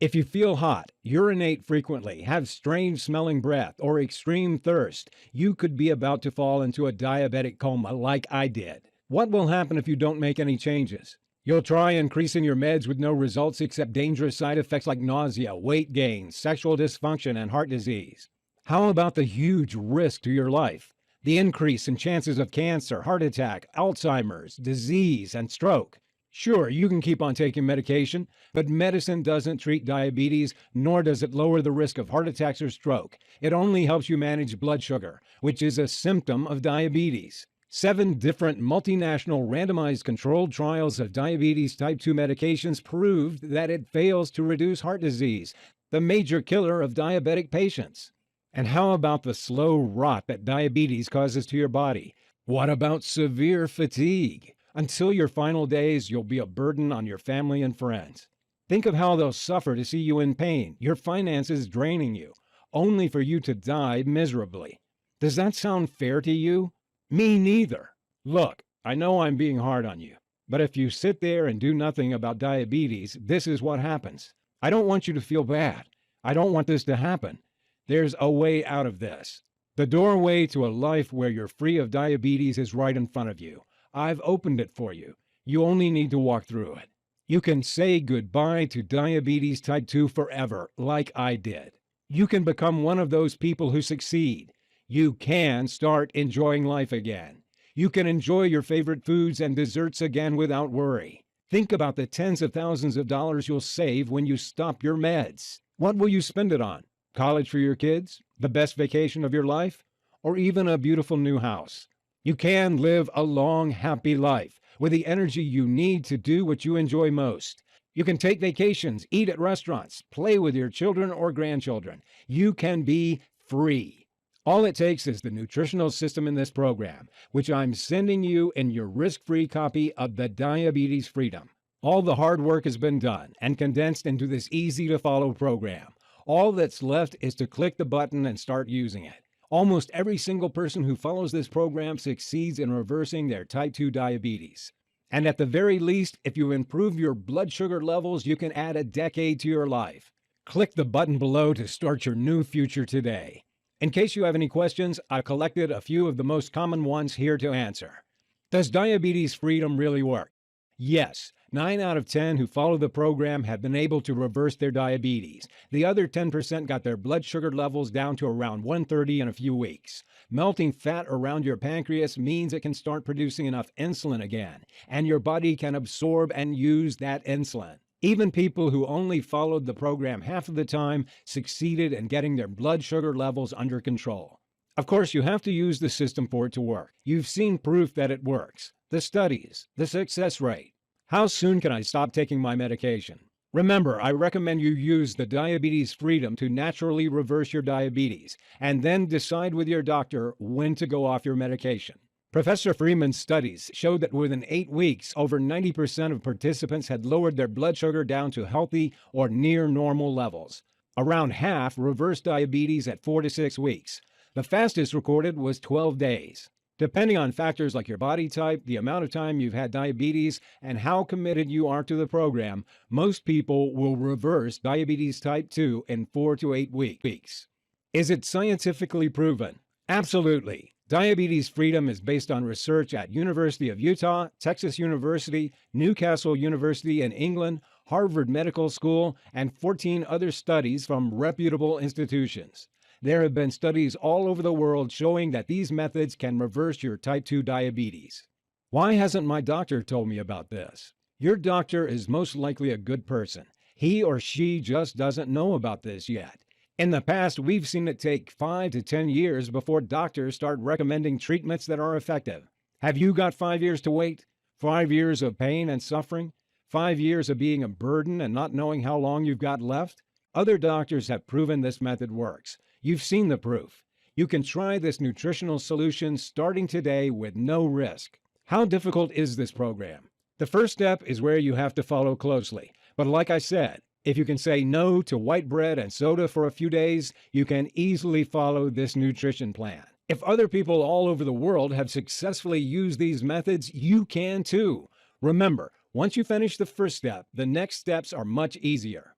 If you feel hot, urinate frequently, have strange smelling breath, or extreme thirst, you could be about to fall into a diabetic coma like I did. What will happen if you don't make any changes? You'll try increasing your meds with no results except dangerous side effects like nausea, weight gain, sexual dysfunction, and heart disease. How about the huge risk to your life? The increase in chances of cancer, heart attack, Alzheimer's, disease, and stroke. Sure, you can keep on taking medication, but medicine doesn't treat diabetes, nor does it lower the risk of heart attacks or stroke. It only helps you manage blood sugar, which is a symptom of diabetes. 7 different multinational randomized controlled trials of diabetes type 2 medications proved that it fails to reduce heart disease, the major killer of diabetic patients. And how about the slow rot that diabetes causes to your body? What about severe fatigue? Until your final days, you'll be a burden on your family and friends. Think of how they'll suffer to see you in pain, your finances draining you, only for you to die miserably. Does that sound fair to you? Me neither. Look, I know I'm being hard on you, but if you sit there and do nothing about diabetes, this is what happens. I don't want you to feel bad. I don't want this to happen. There's a way out of this. The doorway to a life where you're free of diabetes is right in front of you. I've opened it for you. You only need to walk through it. You can say goodbye to diabetes type 2 forever, like I did. You can become one of those people who succeed. You can start enjoying life again. You can enjoy your favorite foods and desserts again without worry. Think about the tens of thousands of dollars you'll save when you stop your meds. What will you spend it on? College for your kids? The best vacation of your life? Or even a beautiful new house? You can live a long, happy life with the energy you need to do what you enjoy most. You can take vacations, eat at restaurants, play with your children or grandchildren. You can be free. All it takes is the nutritional system in this program, which I'm sending you in your risk-free copy of the Diabetes Freedom. All the hard work has been done and condensed into this easy-to-follow program. All that's left is to click the button and start using it. Almost every single person who follows this program succeeds in reversing their type 2 diabetes. And at the very least, if you improve your blood sugar levels, you can add a decade to your life. Click the button below to start your new future today. In case you have any questions, I've collected a few of the most common ones here to answer. Does diabetes freedom really work? Yes. 9 out of 10 who follow the program have been able to reverse their diabetes. The other 10% got their blood sugar levels down to around 130 in a few weeks. Melting fat around your pancreas means it can start producing enough insulin again, and your body can absorb and use that insulin. Even people who only followed the program half of the time succeeded in getting their blood sugar levels under control. Of course, you have to use the system for it to work. You've seen proof that it works. The studies, the success rate. How soon can I stop taking my medication? Remember, I recommend you use the Diabetes Freedom to naturally reverse your diabetes, and then decide with your doctor when to go off your medication. Professor Freeman's studies showed that within 8 weeks, over 90% of participants had lowered their blood sugar down to healthy or near normal levels. Around half reversed diabetes at 4 to 6 weeks. The fastest recorded was 12 days. Depending on factors like your body type, the amount of time you've had diabetes, and how committed you are to the program, most people will reverse diabetes type 2 in 4 to 8 weeks. Is it scientifically proven? Absolutely. Diabetes Freedom is based on research at University of Utah, Texas University, Newcastle University in England, Harvard Medical School, and 14 other studies from reputable institutions. There have been studies all over the world showing that these methods can reverse your type 2 diabetes. Why hasn't my doctor told me about this? Your doctor is most likely a good person. He or she just doesn't know about this yet. In the past, we've seen it take 5 to 10 years before doctors start recommending treatments that are effective. Have you got 5 years to wait? 5 years of pain and suffering? 5 years of being a burden and not knowing how long you've got left? Other doctors have proven this method works. You've seen the proof. You can try this nutritional solution starting today with no risk. How difficult is this program? The first step is where you have to follow closely. But like I said, if you can say no to white bread and soda for a few days, you can easily follow this nutrition plan. If other people all over the world have successfully used these methods, you can too. Remember, once you finish the first step, the next steps are much easier.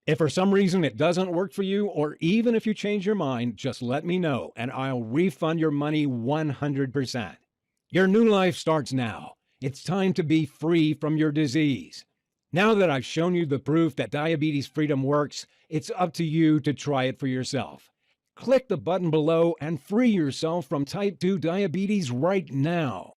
If for some reason it doesn't work for you, or even if you change your mind, just let me know and I'll refund your money 100%. Your new life starts now. It's time to be free from your disease. Now that I've shown you the proof that Diabetes Freedom works, it's up to you to try it for yourself. Click the button below and free yourself from type 2 diabetes right now.